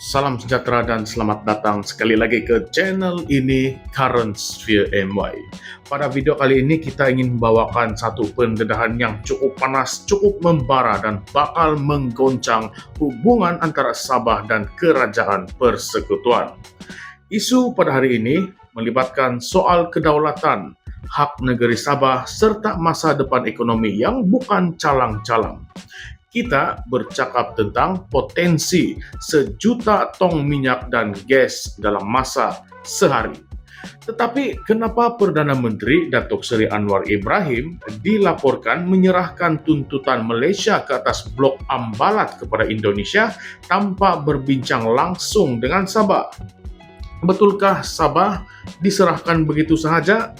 Salam sejahtera dan selamat datang sekali lagi ke channel ini Current Sphere MY. Pada video kali ini kita ingin membawakan satu pendedahan yang cukup panas, cukup membara dan bakal menggoncang hubungan antara Sabah dan Kerajaan Persekutuan. Isu pada hari ini melibatkan soal kedaulatan, hak negeri Sabah serta masa depan ekonomi yang bukan calang-calang. Kita bercakap tentang potensi 1 juta tong minyak dan gas dalam masa sehari. Tetapi kenapa Perdana Menteri Datuk Seri Anwar Ibrahim dilaporkan menyerahkan tuntutan Malaysia ke atas blok Ambalat kepada Indonesia tanpa berbincang langsung dengan Sabah? Betulkah Sabah diserahkan begitu sahaja?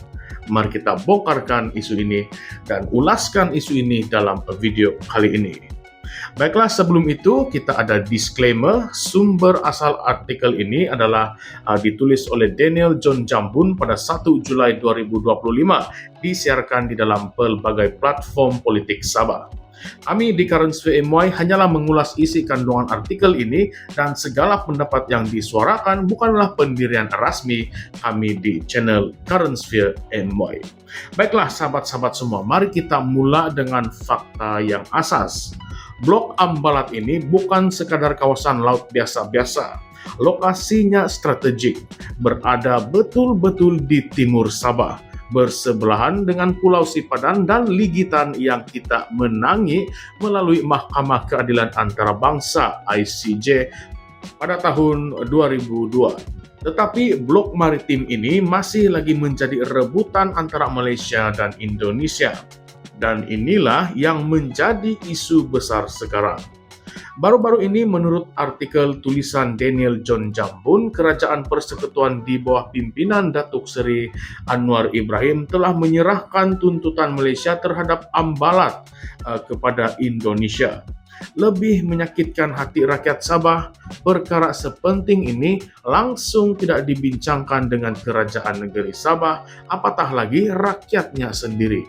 Mari kita bongkarkan isu ini dan ulaskan isu ini dalam video kali ini. Baiklah, sebelum itu kita ada disclaimer. Sumber asal artikel ini adalah ditulis oleh Daniel John Jambun pada 1 Julai 2025, disiarkan di dalam pelbagai platform politik Sabah. Kami di Current Sphere MY hanyalah mengulas isi kandungan artikel ini dan segala pendapat yang disuarakan bukanlah pendirian rasmi kami di channel Current Sphere MY. Baiklah sahabat-sahabat semua, mari kita mula dengan fakta yang asas. Blok Ambalat ini bukan sekadar kawasan laut biasa-biasa. Lokasinya strategik, berada betul-betul di timur Sabah, bersebelahan dengan Pulau Sipadan dan Ligitan yang kita menangi melalui Mahkamah Keadilan Antarabangsa (ICJ) pada tahun 2002. Tetapi blok maritim ini masih lagi menjadi rebutan antara Malaysia dan Indonesia. Dan inilah yang menjadi isu besar sekarang. Baru-baru ini menurut artikel tulisan Daniel John Jambun, Kerajaan Persekutuan di bawah pimpinan Datuk Seri Anwar Ibrahim telah menyerahkan tuntutan Malaysia terhadap Ambalat kepada Indonesia. Lebih menyakitkan hati rakyat Sabah, perkara sepenting ini langsung tidak dibincangkan dengan kerajaan negeri Sabah, apatah lagi rakyatnya sendiri.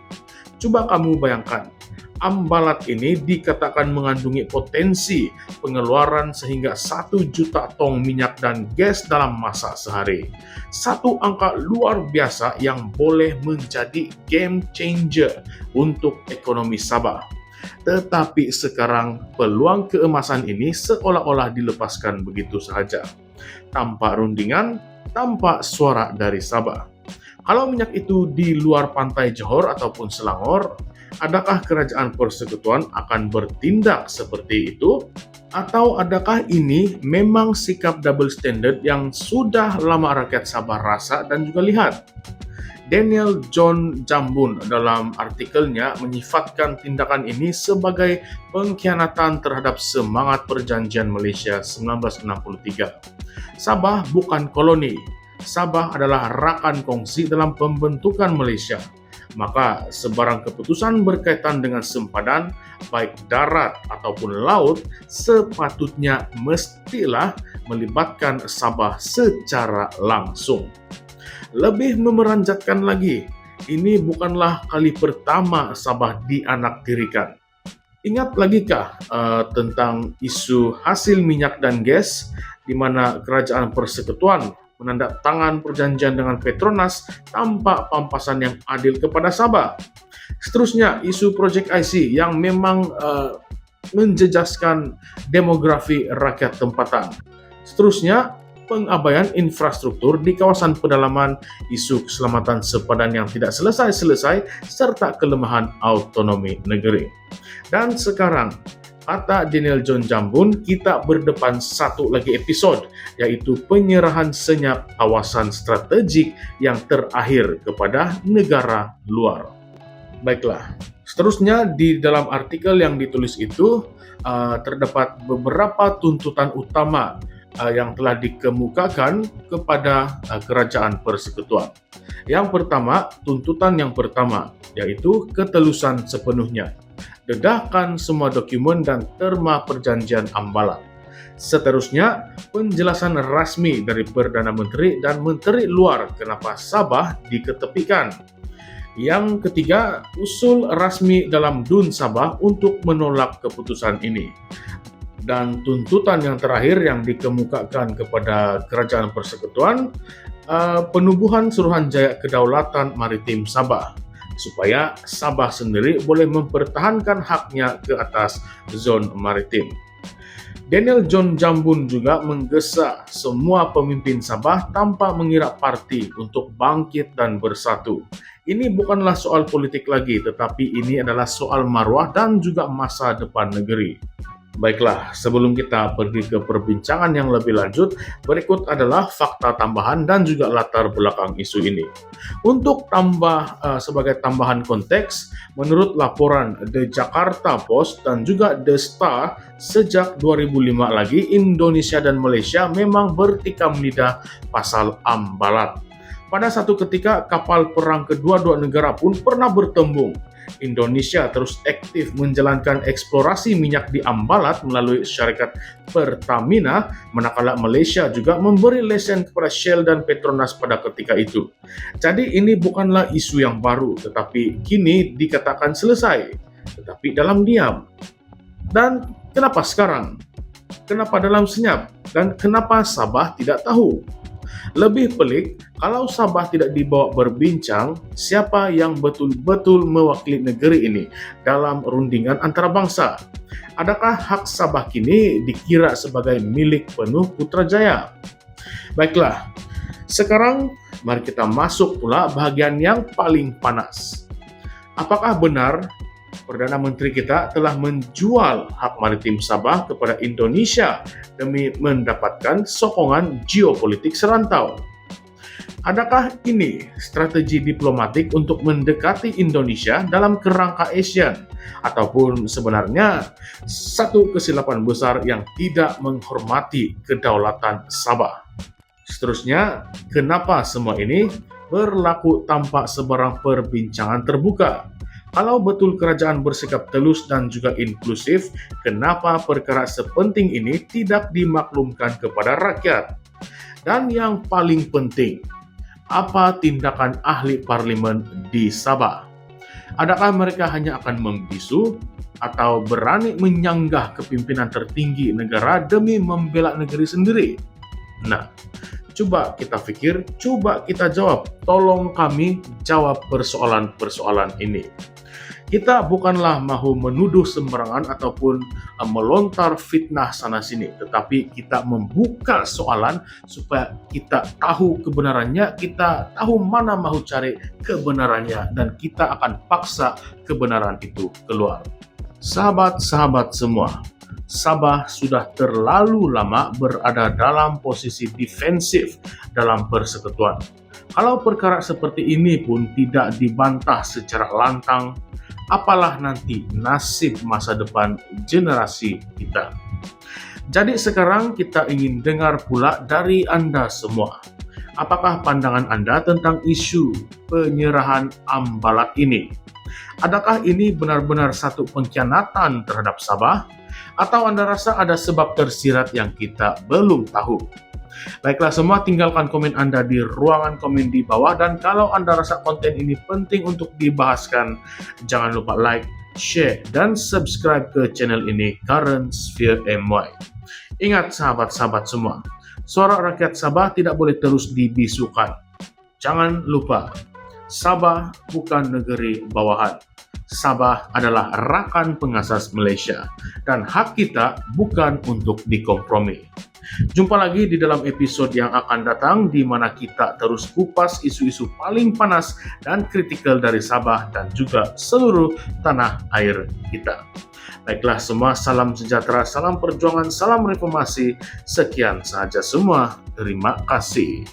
Coba kamu bayangkan, Ambalat ini dikatakan mengandungi potensi pengeluaran sehingga 1 juta tong minyak dan gas dalam masa sehari. Satu angka luar biasa yang boleh menjadi game changer untuk ekonomi Sabah. Tetapi sekarang peluang keemasan ini seolah-olah dilepaskan begitu sahaja. Tanpa rundingan, tanpa suara dari Sabah. Kalau minyak itu di luar pantai Johor ataupun Selangor, adakah Kerajaan Persekutuan akan bertindak seperti itu? Atau adakah ini memang sikap double standard yang sudah lama rakyat Sabah rasa dan juga lihat? Daniel John Jambun dalam artikelnya menyifatkan tindakan ini sebagai pengkhianatan terhadap semangat Perjanjian Malaysia 1963. Sabah bukan koloni. Sabah adalah rakan kongsi dalam pembentukan Malaysia. Maka sebarang keputusan berkaitan dengan sempadan, baik darat ataupun laut, sepatutnya mestilah melibatkan Sabah secara langsung. Lebih memeranjatkan lagi, ini bukanlah kali pertama Sabah dianaktirikan. Ingat lagikah tentang isu hasil minyak dan gas, di mana Kerajaan Persekutuan menandatangani perjanjian dengan Petronas tanpa pampasan yang adil kepada Sabah. Seterusnya, isu Projek IC yang memang menjejaskan demografi rakyat tempatan. Seterusnya, pengabaian infrastruktur di kawasan pedalaman, isu keselamatan sepadan yang tidak selesai-selesai, serta kelemahan autonomi negeri. Dan sekarang, kata Daniel John Jambun, kita berdepan satu lagi episod, yaitu penyerahan senyap kawasan strategik yang terakhir kepada negara luar. Baiklah, seterusnya di dalam artikel yang ditulis itu terdapat beberapa tuntutan utama yang telah dikemukakan kepada Kerajaan Persekutuan. Yang pertama, tuntutan yang pertama, yaitu ketelusan sepenuhnya. Dedahkan semua dokumen dan terma perjanjian Ambalat. Seterusnya, penjelasan rasmi dari Perdana Menteri dan Menteri Luar kenapa Sabah diketepikan. Yang ketiga, usul rasmi dalam DUN Sabah untuk menolak keputusan ini. Dan tuntutan yang terakhir yang dikemukakan kepada Kerajaan Persekutuan, penubuhan Suruhanjaya Kedaulatan Maritim Sabah, supaya Sabah sendiri boleh mempertahankan haknya ke atas zon maritim. Daniel John Jambun juga menggesa semua pemimpin Sabah tanpa mengira parti untuk bangkit dan bersatu. Ini bukanlah soal politik lagi, tetapi ini adalah soal marwah dan juga masa depan negeri. Baiklah, sebelum kita pergi ke perbincangan yang lebih lanjut, berikut adalah fakta tambahan dan juga latar belakang isu ini. Untuk sebagai tambahan konteks, menurut laporan The Jakarta Post dan juga The Star, sejak 2005 lagi Indonesia dan Malaysia memang bertikam lidah pasal Ambalat. Pada satu ketika, kapal perang kedua-dua negara pun pernah bertembung. Indonesia terus aktif menjalankan eksplorasi minyak di Ambalat melalui syarikat Pertamina, manakala Malaysia juga memberi lesen kepada Shell dan Petronas pada ketika itu. Jadi ini bukanlah isu yang baru, tetapi kini dikatakan selesai, tetapi dalam diam. Dan kenapa sekarang? Kenapa dalam senyap? Dan kenapa Sabah tidak tahu? Lebih pelik, kalau Sabah tidak dibawa berbincang, siapa yang betul-betul mewakili negeri ini dalam rundingan antarabangsa? Adakah hak Sabah kini dikira sebagai milik penuh Putrajaya? Baiklah, sekarang mari kita masuk pula bahagian yang paling panas. Apakah benar Perdana Menteri kita telah menjual hak maritim Sabah kepada Indonesia demi mendapatkan sokongan geopolitik serantau? Adakah ini strategi diplomatik untuk mendekati Indonesia dalam kerangka ASEAN? Ataupun sebenarnya satu kesilapan besar yang tidak menghormati kedaulatan Sabah? Seterusnya, kenapa semua ini berlaku tanpa sebarang perbincangan terbuka? Kalau betul kerajaan bersikap telus dan juga inklusif, kenapa perkara sepenting ini tidak dimaklumkan kepada rakyat? Dan yang paling penting, apa tindakan ahli parlimen di Sabah? Adakah mereka hanya akan membisu atau berani menyanggah kepimpinan tertinggi negara demi membela negeri sendiri? Nah, coba kita pikir, coba kita jawab. Tolong kami jawab persoalan-persoalan ini. Kita bukanlah mahu menuduh sembarangan ataupun melontar fitnah sana-sini, tetapi kita membuka soalan supaya kita tahu kebenarannya, kita tahu mana mahu cari kebenarannya, dan kita akan paksa kebenaran itu keluar. Sahabat-sahabat semua, Sabah sudah terlalu lama berada dalam posisi defensif dalam persekutuan. Kalau perkara seperti ini pun tidak dibantah secara lantang, apalah nanti nasib masa depan generasi kita. Jadi sekarang kita ingin dengar pula dari Anda semua. Apakah pandangan Anda tentang isu penyerahan Ambalat ini? Adakah ini benar-benar satu pengkhianatan terhadap Sabah? Atau Anda rasa ada sebab tersirat yang kita belum tahu? Baiklah semua, tinggalkan komen Anda di ruangan komen di bawah, dan kalau Anda rasa konten ini penting untuk dibahaskan, jangan lupa like, share, dan subscribe ke channel ini, Current Sphere MY. Ingat sahabat-sahabat semua, suara rakyat Sabah tidak boleh terus dibisukan. Jangan lupa, Sabah bukan negeri bawahan. Sabah adalah rakan pengasas Malaysia, dan hak kita bukan untuk dikompromi. Jumpa lagi di dalam episode yang akan datang, di mana kita terus kupas isu-isu paling panas dan kritikal dari Sabah dan juga seluruh tanah air kita. Baiklah semua, salam sejahtera, salam perjuangan, salam reformasi. Sekian sahaja semua. Terima kasih.